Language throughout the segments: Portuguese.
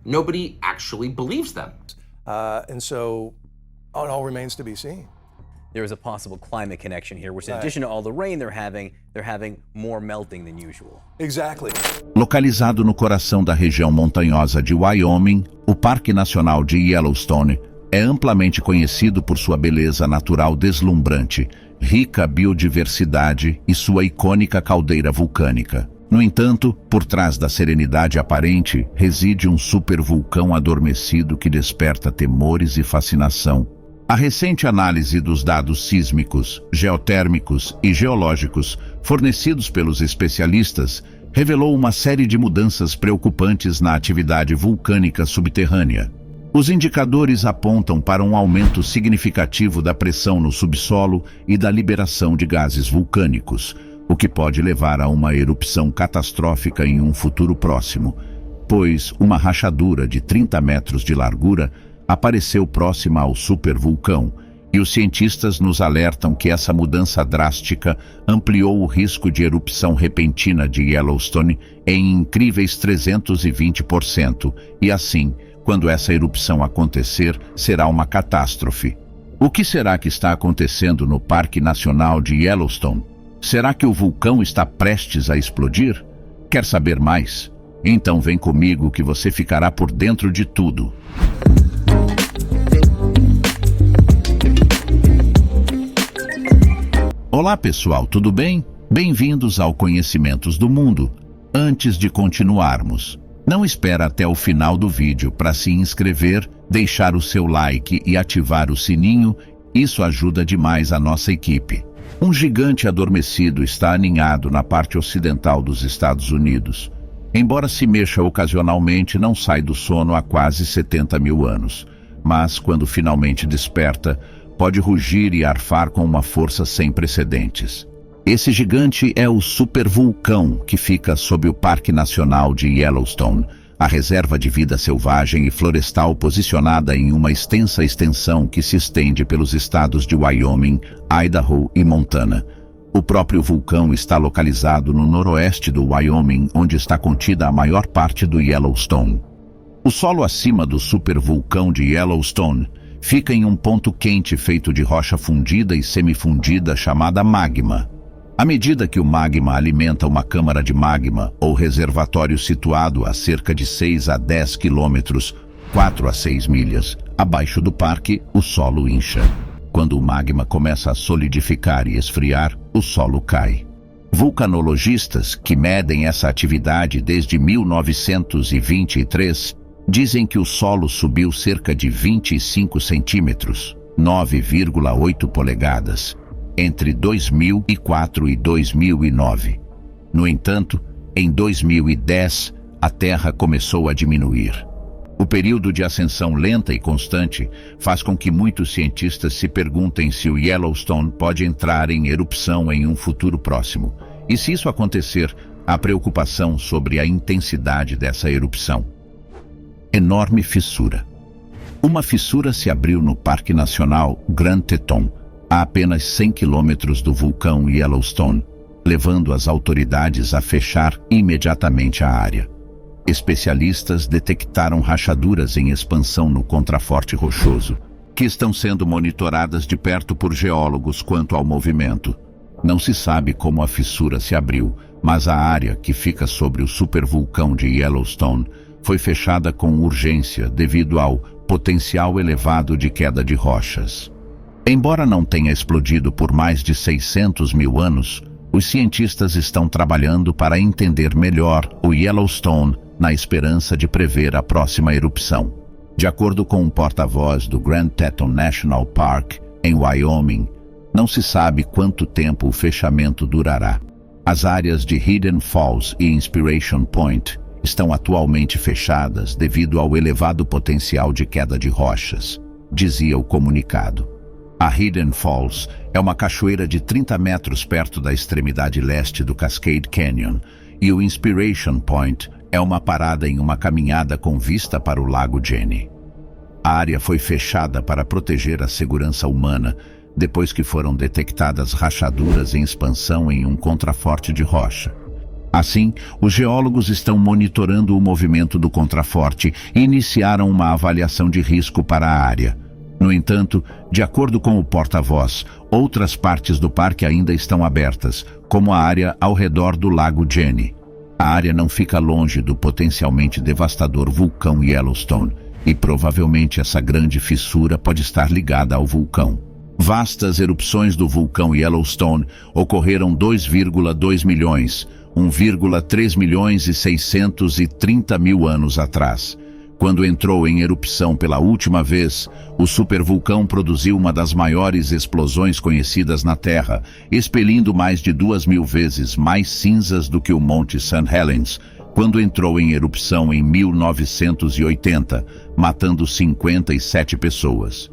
nobody actually believes them. And so it all remains to be seen. There is a possible climate connection here, which in addition to all the rain they're having more melting than usual. Exactly. Localizado no coração da região montanhosa de Wyoming, o Parque Nacional de Yellowstone é amplamente conhecido por sua beleza natural deslumbrante, rica biodiversidade e sua icônica caldeira vulcânica. No entanto, por trás da serenidade aparente, reside um supervulcão adormecido que desperta temores e fascinação. A recente análise dos dados sísmicos, geotérmicos e geológicos fornecidos pelos especialistas revelou uma série de mudanças preocupantes na atividade vulcânica subterrânea. Os indicadores apontam para um aumento significativo da pressão no subsolo e da liberação de gases vulcânicos, o que pode levar a uma erupção catastrófica em um futuro próximo, pois uma rachadura de 30 metros de largura apareceu próxima ao supervulcão, e os cientistas nos alertam que essa mudança drástica ampliou o risco de erupção repentina de Yellowstone em incríveis 320%, e assim, quando essa erupção acontecer, será uma catástrofe. O que será que está acontecendo no Parque Nacional de Yellowstone? Será que o vulcão está prestes a explodir? Quer saber mais? Então vem comigo que você ficará por dentro de tudo. Olá pessoal, tudo bem? Bem-vindos ao Conhecimentos do Mundo. Antes de continuarmos, não espera até o final do vídeo para se inscrever, deixar o seu like e ativar o sininho, isso ajuda demais a nossa equipe. Um gigante adormecido está aninhado na parte ocidental dos Estados Unidos. Embora se mexa ocasionalmente, não sai do sono há quase 70 mil anos. Mas, quando finalmente desperta, pode rugir e arfar com uma força sem precedentes. Esse gigante é o supervulcão que fica sob o Parque Nacional de Yellowstone, a reserva de vida selvagem e florestal posicionada em uma extensa extensão que se estende pelos estados de Wyoming, Idaho e Montana. O próprio vulcão está localizado no noroeste do Wyoming, onde está contida a maior parte do Yellowstone. O solo acima do supervulcão de Yellowstone fica em um ponto quente feito de rocha fundida e semifundida chamada magma. À medida que o magma alimenta uma câmara de magma ou reservatório situado a cerca de 6 a 10 quilômetros, 4 a 6 milhas, abaixo do parque, o solo incha. Quando o magma começa a solidificar e esfriar, o solo cai. Vulcanologistas, que medem essa atividade desde 1923, dizem que o solo subiu cerca de 25 centímetros, 9,8 polegadas, entre 2004 e 2009. No entanto, em 2010, a Terra começou a diminuir. O período de ascensão lenta e constante faz com que muitos cientistas se perguntem se o Yellowstone pode entrar em erupção em um futuro próximo. E se isso acontecer, há preocupação sobre a intensidade dessa erupção. Enorme fissura. Uma fissura se abriu no Parque Nacional Grand Teton, a apenas 100 quilômetros do vulcão Yellowstone, levando as autoridades a fechar imediatamente a área. Especialistas detectaram rachaduras em expansão no contraforte rochoso, que estão sendo monitoradas de perto por geólogos quanto ao movimento. Não se sabe como a fissura se abriu, mas a área que fica sobre o supervulcão de Yellowstone foi fechada com urgência devido ao potencial elevado de queda de rochas. Embora não tenha explodido por mais de 600 mil anos, os cientistas estão trabalhando para entender melhor o Yellowstone na esperança de prever a próxima erupção. De acordo com um porta-voz do Grand Teton National Park, em Wyoming, não se sabe quanto tempo o fechamento durará. As áreas de Hidden Falls e Inspiration Point estão atualmente fechadas devido ao elevado potencial de queda de rochas, dizia o comunicado. A Hidden Falls é uma cachoeira de 30 metros perto da extremidade leste do Cascade Canyon, e o Inspiration Point é uma parada em uma caminhada com vista para o Lago Jenny. A área foi fechada para proteger a segurança humana depois que foram detectadas rachaduras em expansão em um contraforte de rocha. Assim, os geólogos estão monitorando o movimento do contraforte e iniciaram uma avaliação de risco para a área. No entanto, de acordo com o porta-voz, outras partes do parque ainda estão abertas, como a área ao redor do Lago Jenny. A área não fica longe do potencialmente devastador vulcão Yellowstone, e provavelmente essa grande fissura pode estar ligada ao vulcão. Vastas erupções do vulcão Yellowstone ocorreram 2,2 milhões, 1,3 milhões e 630 mil anos atrás. Quando entrou em erupção pela última vez, o supervulcão produziu uma das maiores explosões conhecidas na Terra, expelindo mais de 2.000 vezes mais cinzas do que o Monte St. Helens, quando entrou em erupção em 1980, matando 57 pessoas.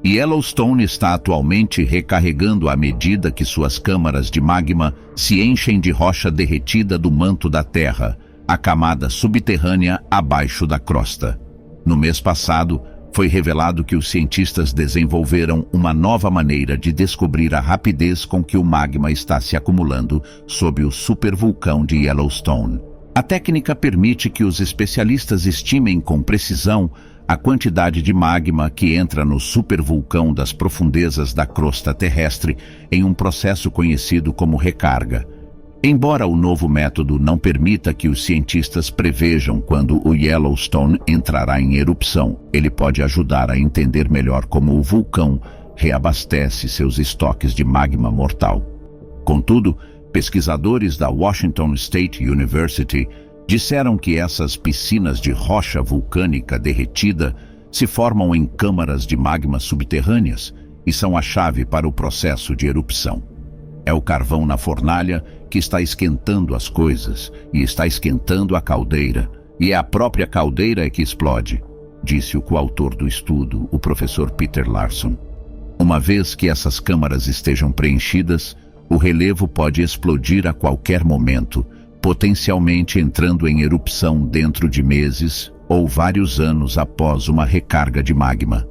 Yellowstone está atualmente recarregando à medida que suas câmaras de magma se enchem de rocha derretida do manto da Terra, a camada subterrânea abaixo da crosta. No mês passado, foi revelado que os cientistas desenvolveram uma nova maneira de descobrir a rapidez com que o magma está se acumulando sob o supervulcão de Yellowstone. A técnica permite que os especialistas estimem com precisão a quantidade de magma que entra no supervulcão das profundezas da crosta terrestre em um processo conhecido como recarga. Embora o novo método não permita que os cientistas prevejam quando o Yellowstone entrará em erupção, ele pode ajudar a entender melhor como o vulcão reabastece seus estoques de magma mortal. Contudo, pesquisadores da Washington State University disseram que essas piscinas de rocha vulcânica derretida se formam em câmaras de magma subterrâneas e são a chave para o processo de erupção. É o carvão na fornalha que está esquentando as coisas e está esquentando a caldeira, e é a própria caldeira que explode, disse o coautor do estudo, o professor Peter Larson. Uma vez que essas câmaras estejam preenchidas, o relevo pode explodir a qualquer momento, potencialmente entrando em erupção dentro de meses ou vários anos após uma recarga de magma.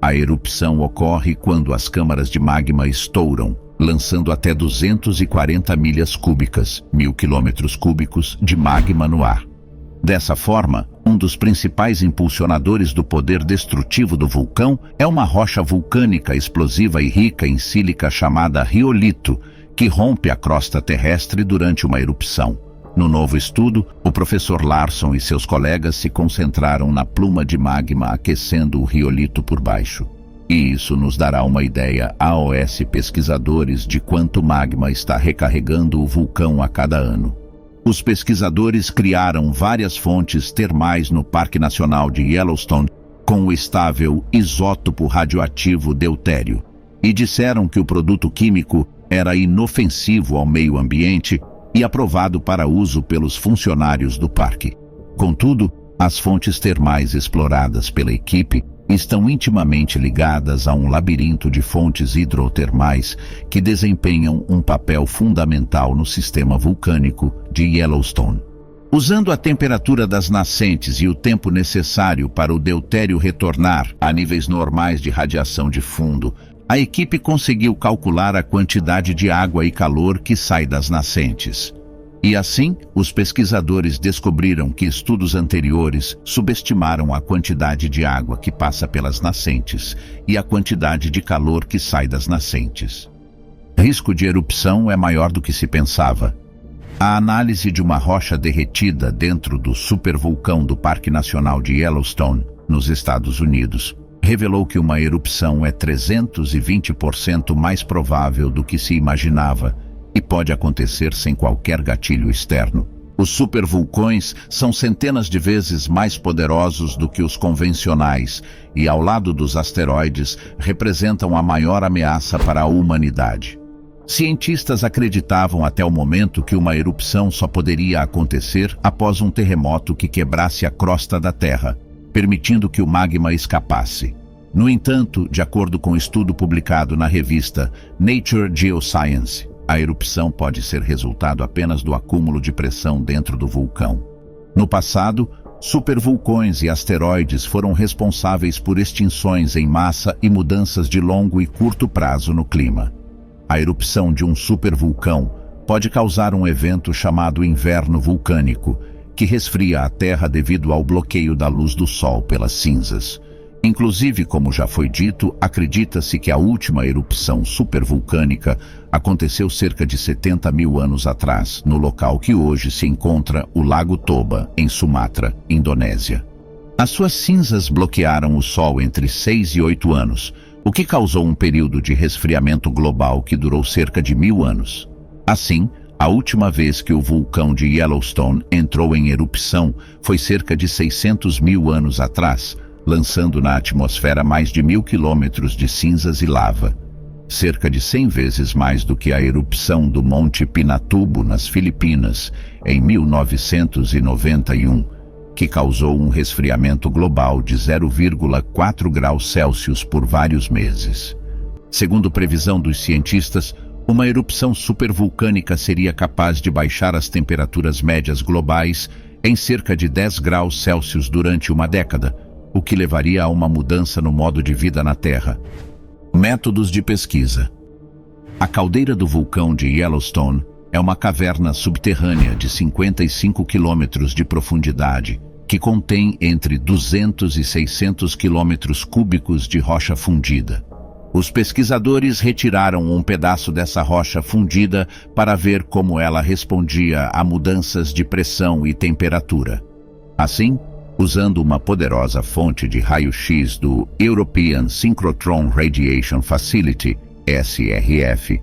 A erupção ocorre quando as câmaras de magma estouram, lançando até 240 milhas cúbicas, 1.000 quilômetros cúbicos, de magma no ar. Dessa forma, um dos principais impulsionadores do poder destrutivo do vulcão é uma rocha vulcânica explosiva e rica em sílica chamada riolito, que rompe a crosta terrestre durante uma erupção. No novo estudo, o professor Larson e seus colegas se concentraram na pluma de magma aquecendo o riolito por baixo. E isso nos dará uma ideia aos pesquisadores de quanto magma está recarregando o vulcão a cada ano. Os pesquisadores criaram várias fontes termais no Parque Nacional de Yellowstone com o estável isótopo radioativo deutério e disseram que o produto químico era inofensivo ao meio ambiente e aprovado para uso pelos funcionários do parque. Contudo, as fontes termais exploradas pela equipe estão intimamente ligadas a um labirinto de fontes hidrotermais que desempenham um papel fundamental no sistema vulcânico de Yellowstone. Usando a temperatura das nascentes e o tempo necessário para o deutério retornar a níveis normais de radiação de fundo, a equipe conseguiu calcular a quantidade de água e calor que sai das nascentes. E assim, os pesquisadores descobriram que estudos anteriores subestimaram a quantidade de água que passa pelas nascentes e a quantidade de calor que sai das nascentes. Risco de erupção é maior do que se pensava. A análise de uma rocha derretida dentro do supervulcão do Parque Nacional de Yellowstone, nos Estados Unidos, revelou que uma erupção é 320% mais provável do que se imaginava e pode acontecer sem qualquer gatilho externo. Os supervulcões são centenas de vezes mais poderosos do que os convencionais e, ao lado dos asteroides, representam a maior ameaça para a humanidade. Cientistas acreditavam até o momento que uma erupção só poderia acontecer após um terremoto que quebrasse a crosta da Terra, permitindo que o magma escapasse. No entanto, de acordo com um estudo publicado na revista Nature Geoscience, a erupção pode ser resultado apenas do acúmulo de pressão dentro do vulcão. No passado, supervulcões e asteroides foram responsáveis por extinções em massa e mudanças de longo e curto prazo no clima. A erupção de um supervulcão pode causar um evento chamado inverno vulcânico, que resfria a Terra devido ao bloqueio da luz do Sol pelas cinzas. Inclusive, como já foi dito, acredita-se que a última erupção supervulcânica aconteceu cerca de 70 mil anos atrás, no local que hoje se encontra o Lago Toba, em Sumatra, Indonésia. As suas cinzas bloquearam o Sol entre 6 e 8 anos, o que causou um período de resfriamento global que durou cerca de 1000 anos. Assim, a última vez que o vulcão de Yellowstone entrou em erupção foi cerca de 600 mil anos atrás, lançando na atmosfera mais de 1000 quilômetros de cinzas e lava. Cerca de 100 vezes mais do que a erupção do Monte Pinatubo, nas Filipinas, em 1991, que causou um resfriamento global de 0,4 graus Celsius por vários meses. Segundo previsão dos cientistas, uma erupção supervulcânica seria capaz de baixar as temperaturas médias globais em cerca de 10 graus Celsius durante uma década, o que levaria a uma mudança no modo de vida na Terra. Métodos de pesquisa. A caldeira do vulcão de Yellowstone é uma caverna subterrânea de 55 quilômetros de profundidade, que contém entre 200 e 600 quilômetros cúbicos de rocha fundida. Os pesquisadores retiraram um pedaço dessa rocha fundida para ver como ela respondia a mudanças de pressão e temperatura. Assim, usando uma poderosa fonte de raio-x do European Synchrotron Radiation Facility, SRF,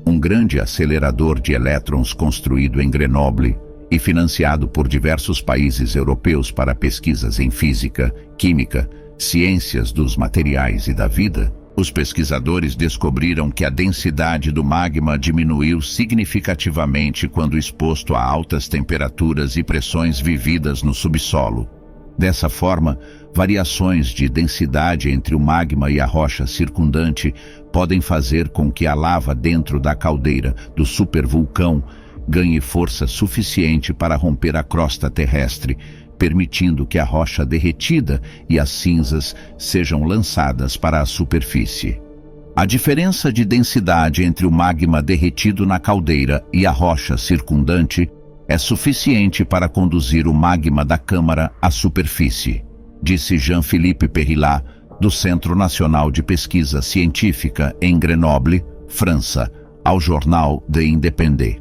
um grande acelerador de elétrons construído em Grenoble e financiado por diversos países europeus para pesquisas em física, química, ciências dos materiais e da vida, os pesquisadores descobriram que a densidade do magma diminuiu significativamente quando exposto a altas temperaturas e pressões vividas no subsolo. Dessa forma, variações de densidade entre o magma e a rocha circundante podem fazer com que a lava dentro da caldeira do supervulcão ganhe força suficiente para romper a crosta terrestre, permitindo que a rocha derretida e as cinzas sejam lançadas para a superfície. A diferença de densidade entre o magma derretido na caldeira e a rocha circundante é suficiente para conduzir o magma da câmara à superfície, disse Jean-Philippe Perrillat, do Centro Nacional de Pesquisa Científica em Grenoble, França, ao jornal The Independent.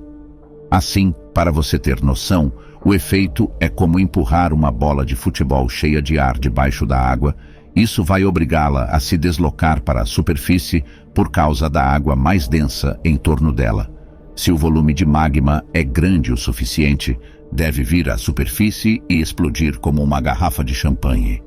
Assim, para você ter noção, o efeito é como empurrar uma bola de futebol cheia de ar debaixo da água. Isso vai obrigá-la a se deslocar para a superfície por causa da água mais densa em torno dela. Se o volume de magma é grande o suficiente, deve vir à superfície e explodir como uma garrafa de champanhe.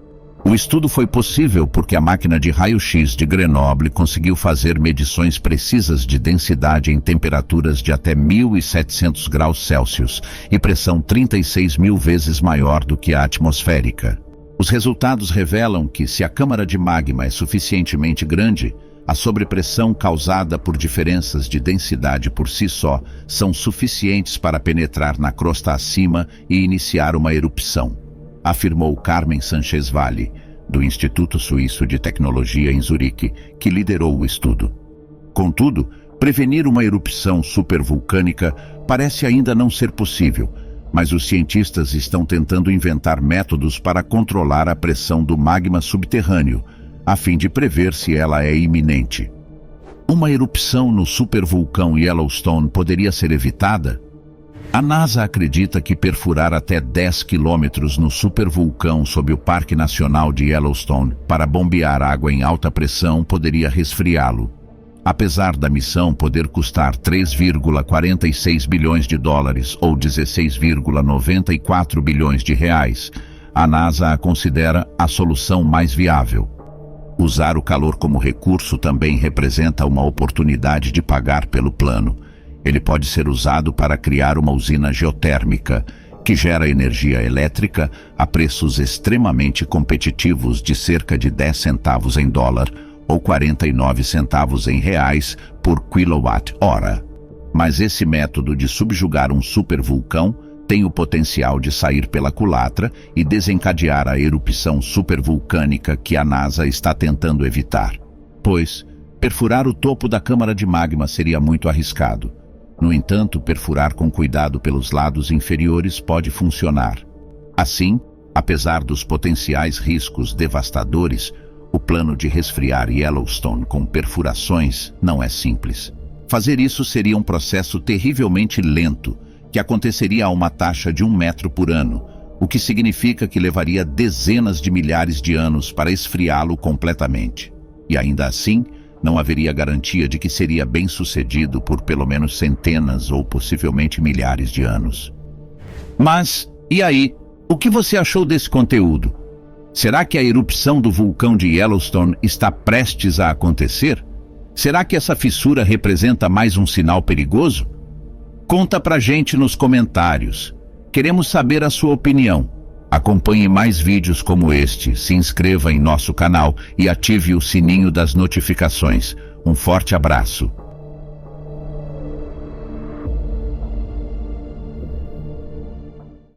O estudo foi possível porque a máquina de raio-x de Grenoble conseguiu fazer medições precisas de densidade em temperaturas de até 1.700 graus Celsius e pressão 36 mil vezes maior do que a atmosférica. Os resultados revelam que, se a câmara de magma é suficientemente grande, a sobrepressão causada por diferenças de densidade por si só são suficientes para penetrar na crosta acima e iniciar uma erupção, afirmou Carmen Sanchez Valle, do Instituto Suíço de Tecnologia em Zurique, que liderou o estudo. Contudo, prevenir uma erupção supervulcânica parece ainda não ser possível, mas os cientistas estão tentando inventar métodos para controlar a pressão do magma subterrâneo, a fim de prever se ela é iminente. Uma erupção no supervulcão Yellowstone poderia ser evitada? A NASA acredita que perfurar até 10 quilômetros no supervulcão sob o Parque Nacional de Yellowstone para bombear água em alta pressão poderia resfriá-lo. Apesar da missão poder custar 3,46 bilhões de dólares ou 16,94 bilhões de reais, a NASA a considera a solução mais viável. Usar o calor como recurso também representa uma oportunidade de pagar pelo plano. Ele pode ser usado para criar uma usina geotérmica, que gera energia elétrica a preços extremamente competitivos de cerca de 10 centavos em dólar ou 49 centavos em reais por quilowatt-hora. Mas esse método de subjugar um supervulcão tem o potencial de sair pela culatra e desencadear a erupção supervulcânica que a NASA está tentando evitar. Pois, perfurar o topo da câmara de magma seria muito arriscado. No entanto, perfurar com cuidado pelos lados inferiores pode funcionar. Assim, apesar dos potenciais riscos devastadores, o plano de resfriar Yellowstone com perfurações não é simples. Fazer isso seria um processo terrivelmente lento, que aconteceria a uma taxa de 1 metro por ano, o que significa que levaria dezenas de milhares de anos para esfriá-lo completamente. E ainda assim, não haveria garantia de que seria bem sucedido por pelo menos centenas ou possivelmente milhares de anos. Mas, e aí? O que você achou desse conteúdo? Será que a erupção do vulcão de Yellowstone está prestes a acontecer? Será que essa fissura representa mais um sinal perigoso? Conta pra gente nos comentários. Queremos saber a sua opinião. Acompanhe mais vídeos como este, se inscreva em nosso canal e ative o sininho das notificações. Um forte abraço.